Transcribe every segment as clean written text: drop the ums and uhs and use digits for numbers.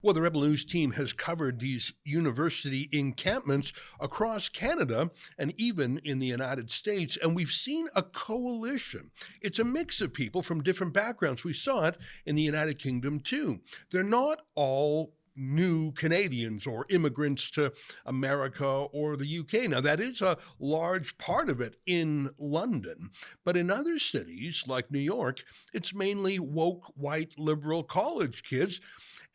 Well, the Rebel News team has covered these university encampments across Canada and even in the United States, and we've seen a coalition. It's a mix of people from different backgrounds. We saw it in the United Kingdom too. They're not all new Canadians or immigrants to America or the UK. Now, that is a large part of it in London, but in other cities like New York, it's mainly woke, white, liberal college kids.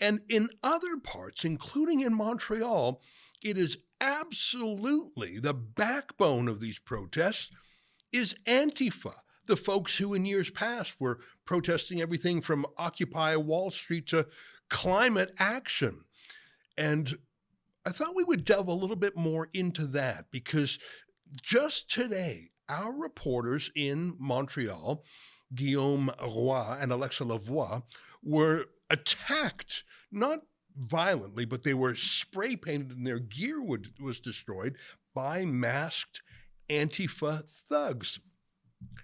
And in other parts, including in Montreal, it is absolutely the backbone of these protests is Antifa, the folks who in years past were protesting everything from Occupy Wall Street to climate action. And I thought we would delve a little bit more into that because just today, our reporters in Montreal, Guillaume Roy and Alexa Lavoie, were attacked, not violently, but they were spray painted and their gear was destroyed by masked Antifa thugs.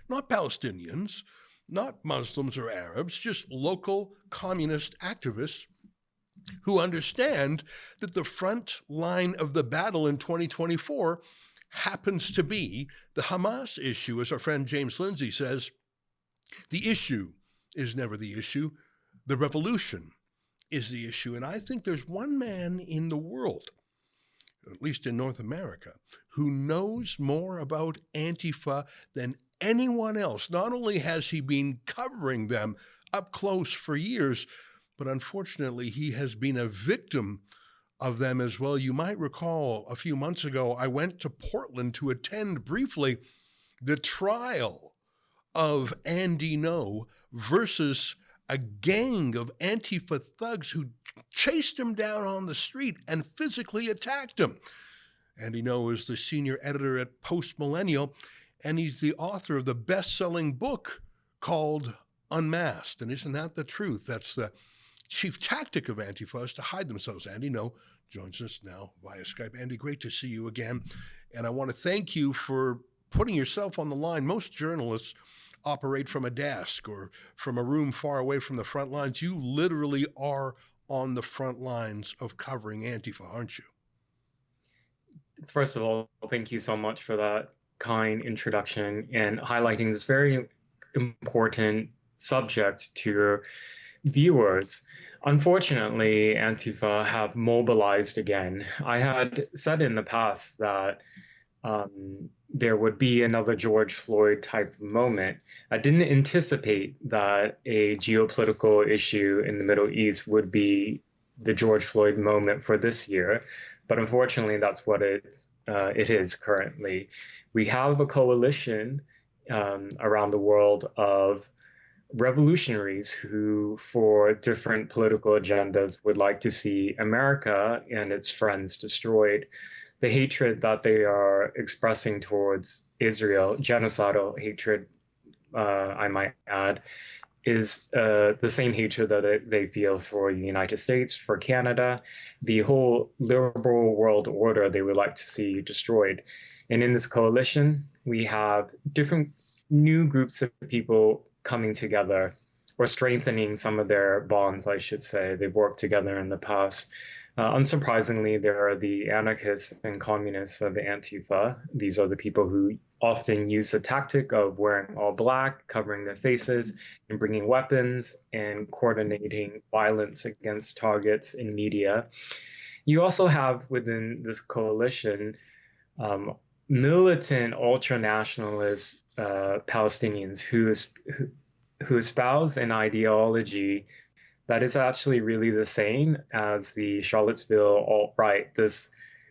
Not Palestinians, not Muslims or Arabs, just local communist activists who understand that the front line of the battle in 2024 happens to be the Hamas issue. As our friend James Lindsay says, the issue is never the issue. The revolution is the issue. And I think there's one man in the world, at least in North America, who knows more about Antifa than anyone else. Not only has he been covering them up close for years, but unfortunately, he has been a victim of them as well. You might recall a few months ago, I went to Portland to attend briefly the trial of Andy Ngo versus a gang of Antifa thugs who chased him down on the street and physically attacked him. Andy Ngo is the senior editor at Post Millennial, and he's the author of the best-selling book called Unmasked. And isn't that the truth? That's the chief tactic of Antifa, is to hide themselves. Andy Ngo joins us now via Skype. Andy, great to see you again. And I want to thank you for putting yourself on the line. Most journalists operate from a desk or from a room far away from the front lines. You literally are on the front lines of covering Antifa, aren't you? First of all, thank you so much for that kind introduction and highlighting this very important subject to your viewers. Unfortunately, Antifa have mobilized again. I had said in the past that there would be another George Floyd type of moment. I didn't anticipate that a geopolitical issue in the Middle East would be the George Floyd moment for this year, but unfortunately, that's what it is currently. We have a coalition around the world of revolutionaries who, for different political agendas, would like to see America and its friends destroyed. The hatred that they are expressing towards Israel, genocidal hatred, I might add, is the same hatred that they feel for the United States, for Canada, the whole liberal world order they would like to see destroyed. And in this coalition, we have different new groups of people coming together, or strengthening some of their bonds, I should say. They've worked together in the past. Unsurprisingly, there are the anarchists and communists of Antifa. These are the people who often use the tactic of wearing all black, covering their faces, and bringing weapons and coordinating violence against targets in media. You also have within this coalition militant ultranationalist Palestinians who espouse an ideology that is actually really the same as the Charlottesville alt-right, this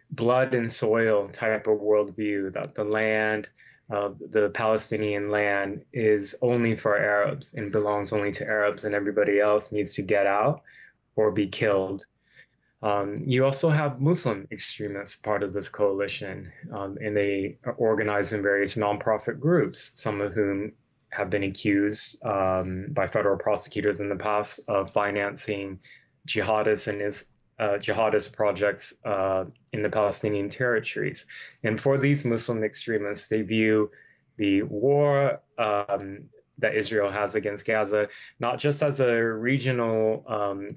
blood and soil type of worldview that the land, the Palestinian land, is only for Arabs and belongs only to Arabs, and everybody else needs to get out or be killed. You also have Muslim extremists part of this coalition, and they are organized in various nonprofit groups, some of whom have been accused by federal prosecutors in the past of financing jihadist projects in the Palestinian territories. And for these Muslim extremists, they view the war that Israel has against Gaza not just as a regional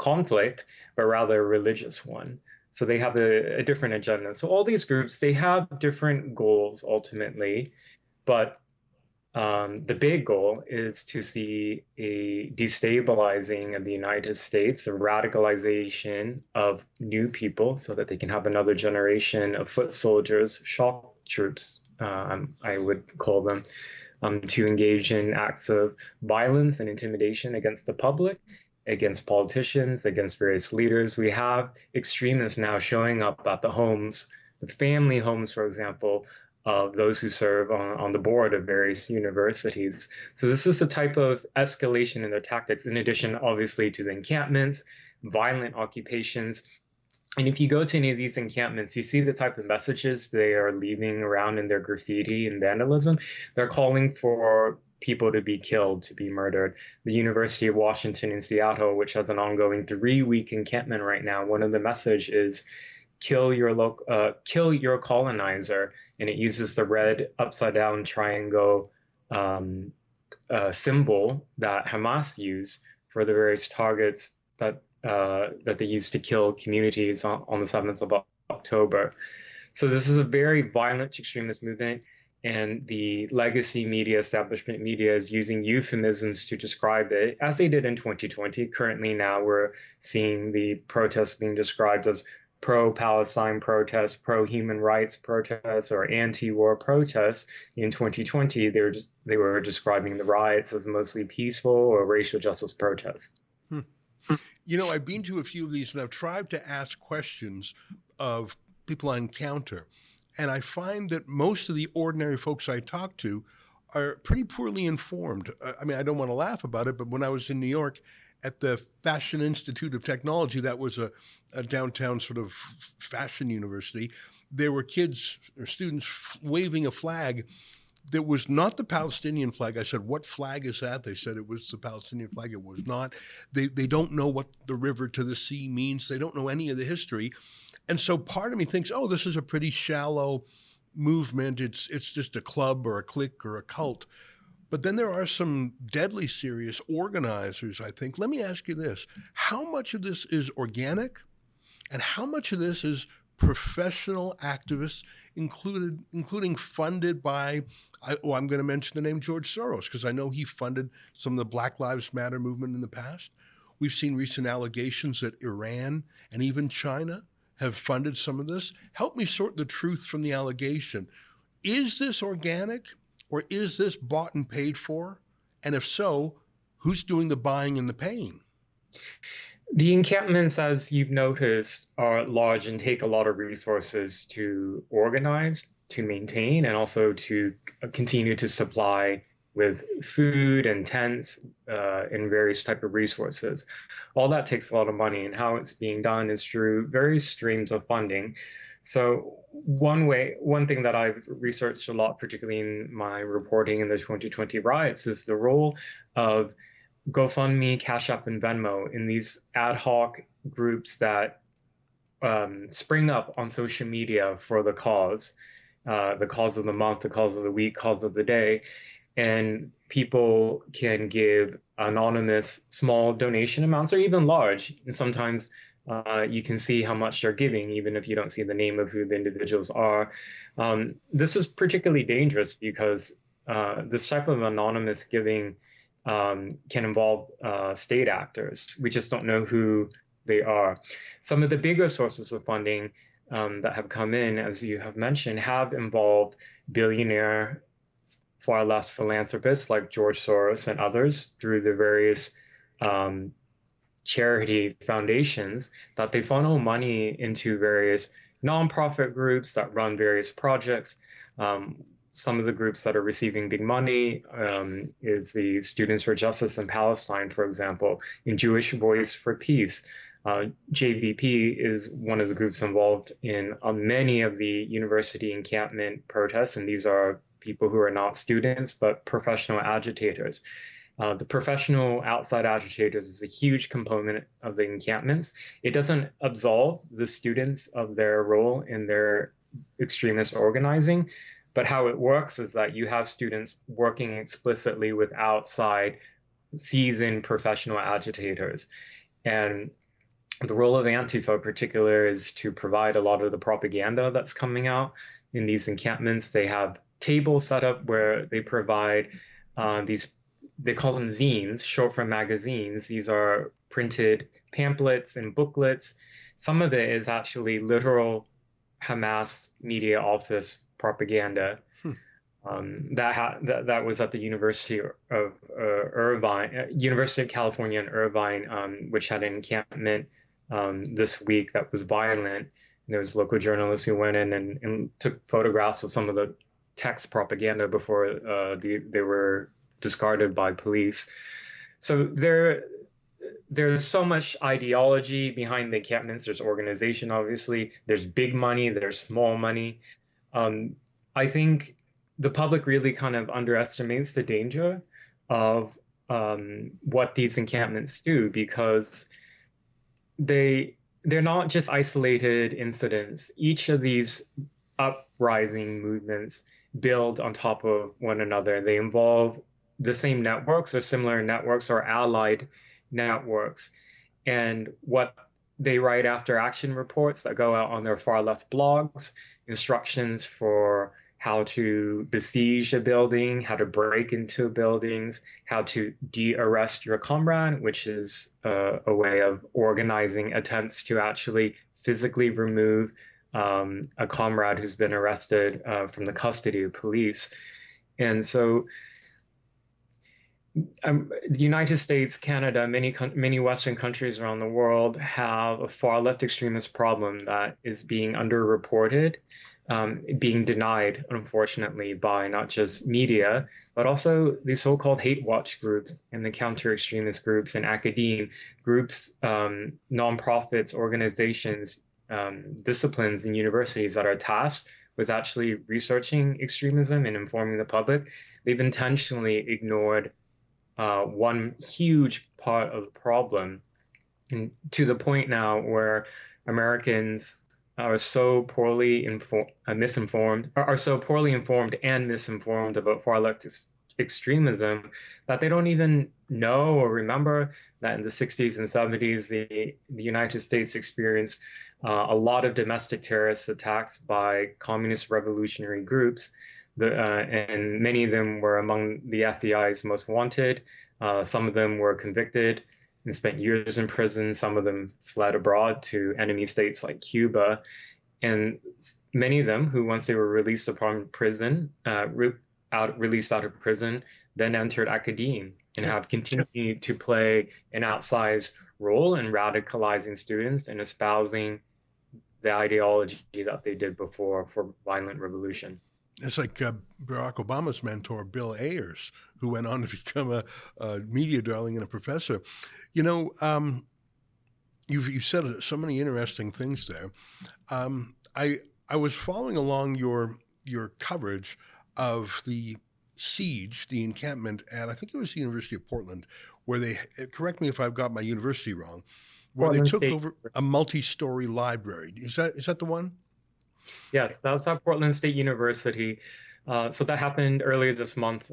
conflict, but rather a religious one. So they have a different agenda. So all these groups, they have different goals ultimately, but the big goal is to see a destabilizing of the United States, a radicalization of new people so that they can have another generation of foot soldiers, shock troops, I would call them, to engage in acts of violence and intimidation against the public, against politicians, against various leaders. We have extremists now showing up at the homes, the family homes, for example, of those who serve on the board of various universities. So this is the type of escalation in their tactics, in addition, obviously, to the encampments, violent occupations. And if you go to any of these encampments, you see the type of messages they are leaving around in their graffiti and vandalism. They're calling for people to be killed, to be murdered. The University of Washington in Seattle, which has an ongoing 3-week encampment right now, one of the message is kill your colonizer, and it uses the red upside down triangle symbol that Hamas use for the various targets that they used to kill communities on the 7th of October. So this is a very violent extremist movement, and the legacy media, establishment media, is using euphemisms to describe it, as they did in 2020. Currently now we're seeing the protests being described as pro-Palestine protests, pro-human rights protests, or anti-war protests. In 2020, they were describing the riots as mostly peaceful or racial justice protests. You know, I've been to a few of these, and I've tried to ask questions of people I encounter, and I find that most of the ordinary folks I talk to are pretty poorly informed. I mean, I don't want to laugh about it, but when I was in New York at the Fashion Institute of Technology, that was a downtown sort of fashion university, there were kids or students waving a flag that was not the Palestinian flag. I said, what flag is that? They said it was the Palestinian flag. It was not. They don't know what the river to the sea means. They don't know any of the history. And so part of me thinks, oh, this is a pretty shallow movement. It's just a club or a clique or a cult. But then there are some deadly serious organizers, I think. Let me ask you this. How much of this is organic, and how much of this is professional activists, including funded by, I'm going to mention the name George Soros, because I know he funded some of the Black Lives Matter movement in the past. We've seen recent allegations that Iran and even China have funded some of this. Help me sort the truth from the allegation. Is this organic, or is this bought and paid for? And if so, who's doing the buying and the paying? The encampments, as you've noticed, are large and take a lot of resources to organize, to maintain, and also to continue to supply with food and tents and various type of resources. All that takes a lot of money, and how it's being done is through various streams of funding. So one thing that I've researched a lot, particularly in my reporting in the 2020 riots, is the role of GoFundMe, Cash App, and Venmo in these ad hoc groups that spring up on social media for the cause of the month, the cause of the week, cause of the day. And people can give anonymous small donation amounts, or even large. And sometimes you can see how much they're giving, even if you don't see the name of who the individuals are. This is particularly dangerous because this type of anonymous giving can involve state actors. We just don't know who they are. Some of the bigger sources of funding that have come in, as you have mentioned, have involved billionaire far left philanthropists like George Soros and others through the various charity foundations that they funnel money into various nonprofit groups that run various projects. Some of the groups that are receiving big money is the Students for Justice in Palestine, for example, in Jewish Voice for Peace. JVP is one of the groups involved in many of the university encampment protests, and these are people who are not students, but professional agitators. The professional outside agitators is a huge component of the encampments. It doesn't absolve the students of their role in their extremist organizing, but how it works is that you have students working explicitly with outside seasoned professional agitators. And The role of Antifa in particular is to provide a lot of the propaganda that's coming out in these encampments. They have tables set up where they provide these, they call them zines, short form magazines. These are printed pamphlets and booklets. Some of it is actually literal Hamas media office propaganda. Hmm. That was at the University of Irvine, University of California in Irvine, which had an encampment this week that was violent. And there was local journalists who went in and took photographs of some of the text propaganda before they were discarded by police. So there's so much ideology behind the encampments. There's organization, obviously. There's big money. There's small money. I think the public really kind of underestimates the danger of what these encampments do, because they're not just isolated incidents. Each of these uprising movements build on top of one another. They involve the same networks or similar networks or allied networks. And what they write after action reports that go out on their far left blogs, instructions for how to besiege a building, how to break into buildings, how to de-arrest your comrade, which is a way of organizing attempts to actually physically remove a comrade who's been arrested from the custody of police. And so the United States, Canada, many Western countries around the world have a far left extremist problem that is being underreported, being denied, unfortunately, by not just media, but also the so-called hate watch groups and the counter-extremist groups and academia groups, nonprofits, organizations, disciplines, and universities that are tasked with actually researching extremism and informing the public. They've intentionally ignored one huge part of the problem, and to the point now where Americans are so poorly misinformed, are so poorly informed and misinformed about far left extremism that they don't even know or remember that in the 60s and 70s, the United States experienced a lot of domestic terrorist attacks by communist revolutionary groups. And many of them were among the FBI's most wanted. Some of them were convicted and spent years in prison. Some of them fled abroad to enemy states like Cuba. And many of them, who once they were released upon prison, released out of prison, then entered academia and have continued to play an outsized role in radicalizing students and espousing the ideology that they did before for violent revolution. It's like Barack Obama's mentor, Bill Ayers, who went on to become a media darling and a professor. You know, you've said so many interesting things there. I was following along your coverage of the siege, the encampment at, I think it was the University of Portland, where they, correct me if I've got my university wrong, where Portland they took State over a multi-story library. Is that the one? Yes, that's at Portland State University. So that happened earlier this month,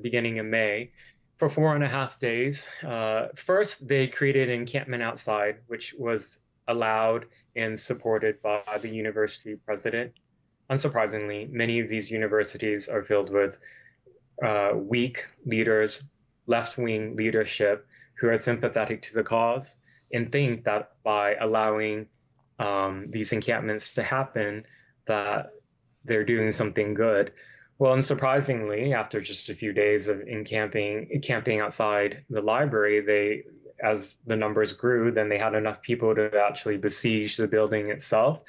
beginning in May, for 4.5 days. First, they created an encampment outside, which was allowed and supported by the university president. Unsurprisingly, many of these universities are filled with weak leaders, left-wing leadership who are sympathetic to the cause and think that by allowing these encampments to happen, that they're doing something good. Well, unsurprisingly, after just a few days of camping outside the library, as the numbers grew, then they had enough people to actually besiege the building itself.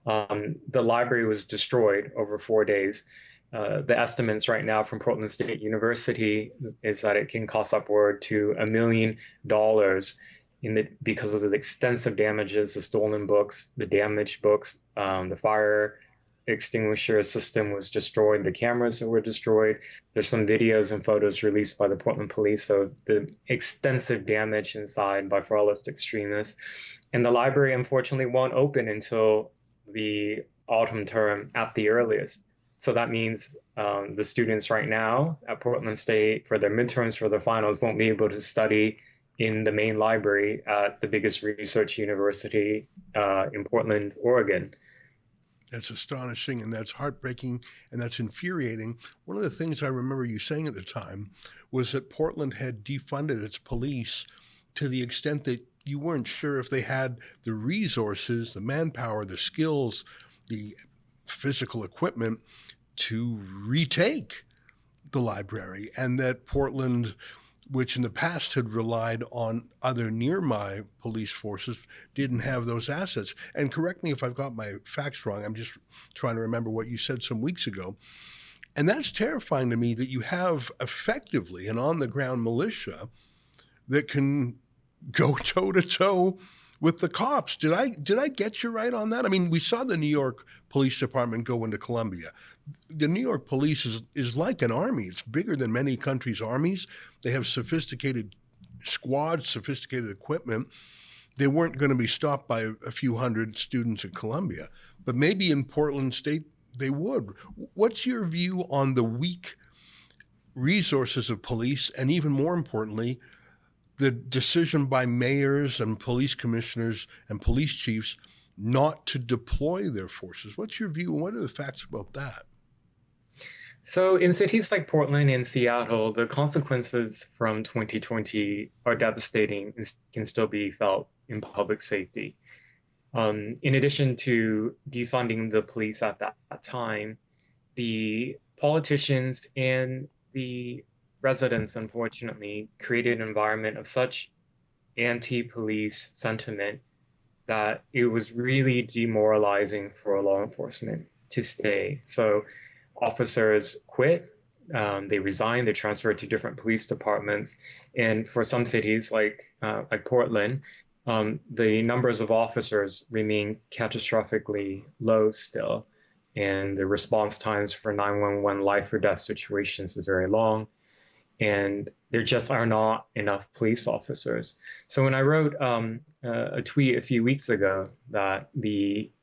The library was destroyed over 4 days. The estimates right now from Portland State University is that it can cost upward to $1 million because of the extensive damages, the stolen books, the damaged books, the fire extinguisher system was destroyed, the cameras were destroyed. There's some videos and photos released by the Portland police of the extensive damage inside by far left extremists. And the library, unfortunately, won't open until the autumn term at the earliest. So that means the students right now at Portland State, for their midterms, for their finals, won't be able to study in the main library at the biggest research university in Portland, Oregon. That's astonishing, and that's heartbreaking, and that's infuriating. One of the things I remember you saying at the time was that Portland had defunded its police to the extent that you weren't sure if they had the resources, the manpower, the skills, the physical equipment to retake the library, and that Portland, which in the past had relied on other nearby police forces, didn't have those assets. And correct me if I've got my facts wrong. I'm just trying to remember what you said some weeks ago. And that's terrifying to me, that you have effectively an on-the-ground militia that can go toe-to-toe with the cops. Did I get you right on that? I mean, we saw the New York Police Department go into Colombia. The New York police is like an army. It's bigger than many countries' armies. They have sophisticated squads, sophisticated equipment. They weren't going to be stopped by a few hundred students in Colombia, but maybe in Portland State they would. What's your view on the weak resources of police, and even more importantly, the decision by mayors and police commissioners and police chiefs not to deploy their forces? What's your view? What are the facts about that? So in cities like Portland and Seattle, the consequences from 2020 are devastating and can still be felt in public safety. In addition to defunding the police at that time, the politicians and the residents, unfortunately, created an environment of such anti-police sentiment that it was really demoralizing for law enforcement to stay. So officers quit, they resigned, they transferred to different police departments. And for some cities like Portland, the numbers of officers remain catastrophically low still. And the response times for 911 life or death situations is very long. And there just are not enough police officers. So when I wrote a tweet a few weeks ago that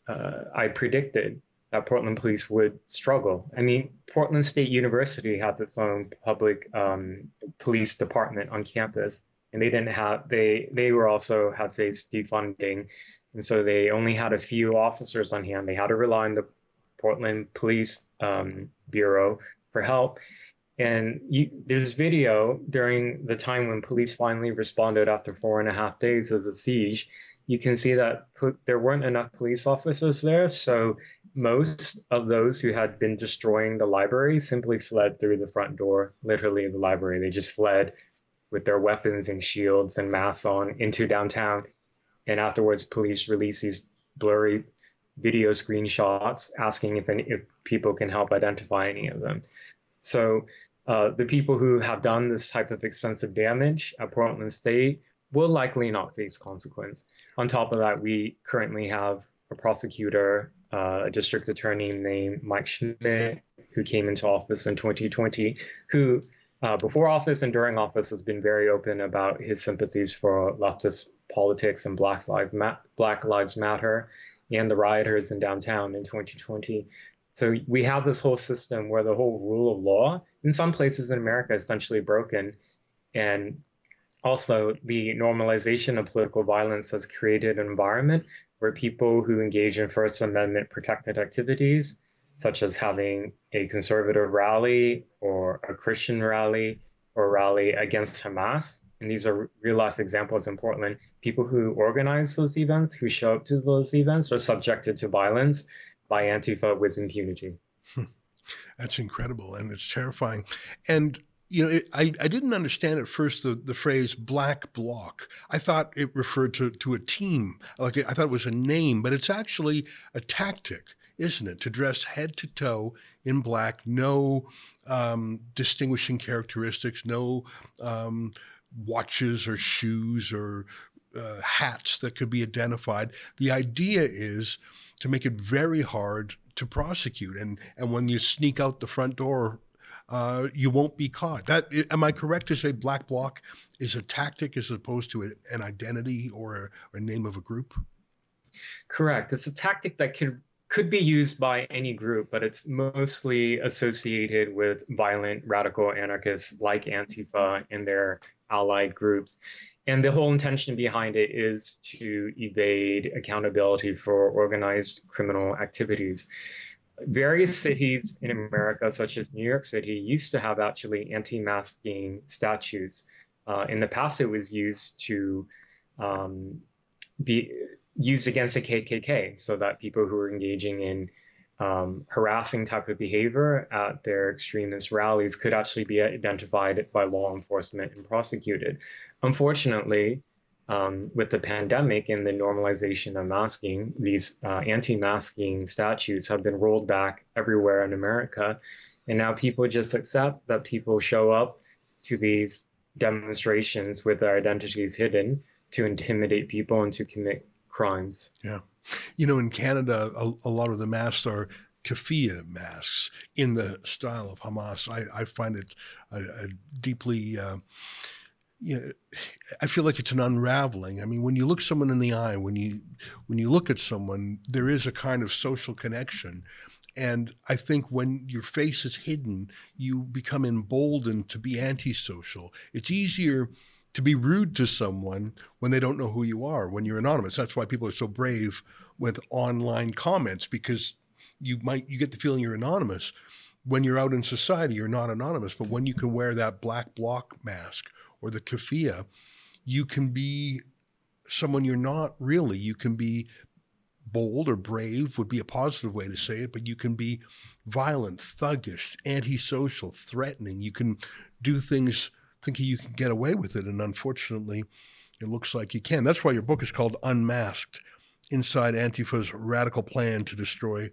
I predicted that Portland police would struggle. I mean, Portland State University has its own public police department on campus, and they were also have faced defunding, and so they only had a few officers on hand. They had to rely on the Portland Police Bureau for help. And there's video during the time when police finally responded after 4.5 days of the siege. You can see that there weren't enough police officers there, so most of those who had been destroying the library simply fled through the front door, literally the library. They just fled with their weapons and shields and masks on into downtown. And afterwards, police released these blurry video screenshots asking if people can help identify any of them. So the people who have done this type of extensive damage at Portland State will likely not face consequence. On top of that, we currently have a prosecutor, a district attorney named Mike Schmidt, who came into office in 2020, who before office and during office has been very open about his sympathies for leftist politics and Black Lives Matter and the rioters in downtown in 2020. So we have this whole system where the whole rule of law in some places in America is essentially broken. And also the normalization of political violence has created an environment where people who engage in First Amendment protected activities, such as having a conservative rally or a Christian rally or rally against Hamas, and these are real life examples in Portland, people who organize those events, who show up to those events, are subjected to violence by Antifa with impunity. That's incredible, and it's terrifying. And I didn't understand at first the phrase black bloc. I thought it referred to a team. I thought it was a name, but it's actually a tactic, isn't it? To dress head to toe in black, no distinguishing characteristics, no watches or shoes or hats that could be identified. The idea is to make it very hard to prosecute. And when you sneak out the front door, you won't be caught. Am I correct to say black bloc is a tactic as opposed to an identity or a name of a group? Correct. It's a tactic that could be used by any group, but it's mostly associated with violent radical anarchists like Antifa and their allied groups. And the whole intention behind it is to evade accountability for organized criminal activities. Various cities in America, such as New York City, used to have actually anti-masking statutes. In the past, it was used to be used against the KKK, so that people who were engaging in harassing type of behavior at their extremist rallies could actually be identified by law enforcement and prosecuted. Unfortunately, with the pandemic and the normalization of masking, these anti-masking statutes have been rolled back everywhere in America. And now people just accept that people show up to these demonstrations with their identities hidden to intimidate people and to commit crimes. Yeah. You know, in Canada, a lot of the masks are keffiyeh masks in the style of Hamas. I find it deeply, I feel like it's an unraveling. I mean, when you look someone in the eye, when you look at someone, there is a kind of social connection. And I think when your face is hidden, you become emboldened to be antisocial. It's easier to be rude to someone when they don't know who you are, when you're anonymous. That's why people are so brave with online comments, because you get the feeling you're anonymous. When you're out in society, you're not anonymous. But when you can wear that black bloc mask or the keffiyeh, you can be someone you're not really. You can be bold, or brave would be a positive way to say it, but you can be violent, thuggish, antisocial, threatening. You can do things thinking you can get away with it, and unfortunately, it looks like you can. That's why your book is called Unmasked: Inside Antifa's Radical Plan to Destroy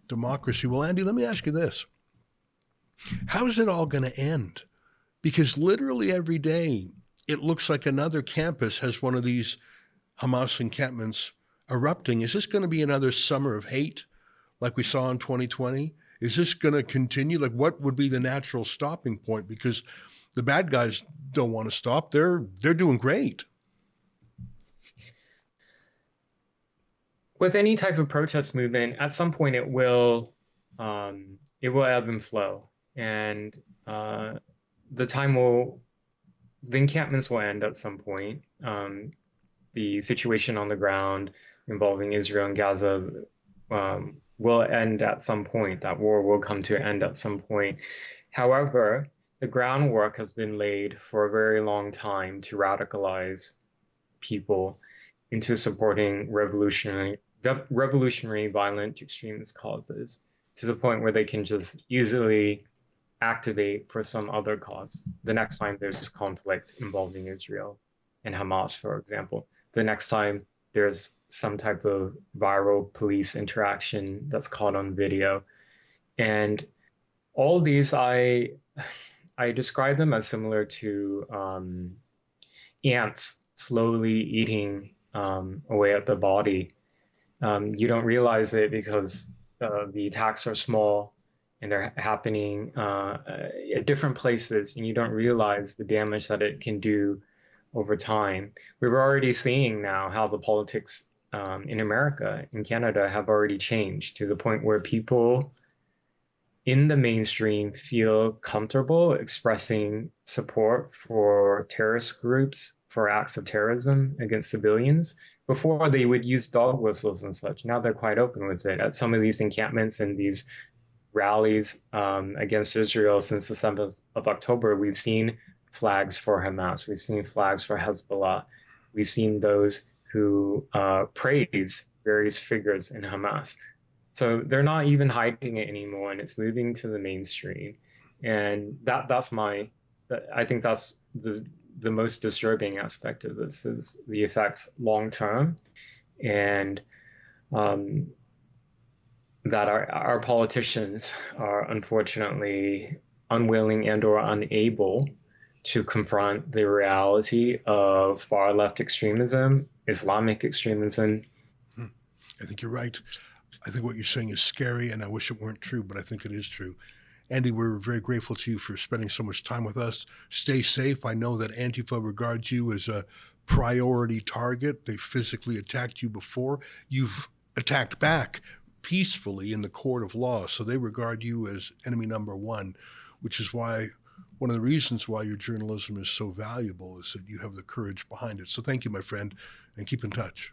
Democracy. Well, Andy, let me ask you this. How is it all going to end? Because literally every day, it looks like another campus has one of these Hamas encampments erupting. Is this going to be another summer of hate like we saw in 2020? Is this going to continue? Like, what would be the natural stopping point? Because the bad guys don't want to stop. They're doing great. With any type of protest movement, at some point it will ebb and flow, and the encampments will end at some point. The situation on the ground involving Israel and Gaza will end at some point. That war will come to an end at some point. However, the groundwork has been laid for a very long time to radicalize people into supporting revolutionary violent extremist causes, to the point where they can just easily activate for some other cause. The next time there's conflict involving Israel and Hamas, for example, the next time there's some type of viral police interaction that's caught on video. And all these, I describe them as similar to ants slowly eating away at the body. You don't realize it because the attacks are small and they're happening at different places, and you don't realize the damage that it can do over time. We're already seeing now how the politics in America, in Canada, have already changed to the point where people in the mainstream feel comfortable expressing support for terrorist groups, for acts of terrorism against civilians. Before, they would use dog whistles and such. Now they're quite open with it. At some of these encampments and these rallies against Israel since the 7th of October, we've seen flags for Hamas. We've seen flags for Hezbollah. We've seen those who praise various figures in Hamas. So they're not even hiding it anymore, and it's moving to the mainstream. And I think that's the most disturbing aspect of this, is the effects long term, and that our politicians are unfortunately unwilling and or unable to confront the reality of far left extremism, Islamic extremism. I think you're right. I think what you're saying is scary, and I wish it weren't true, but I think it is true. Andy, we're very grateful to you for spending so much time with us. Stay safe. I know that Antifa regards you as a priority target. They physically attacked you before. You've attacked back peacefully in the court of law, so they regard you as enemy number one, which is why one of the reasons why your journalism is so valuable is that you have the courage behind it. So thank you, my friend, and keep in touch.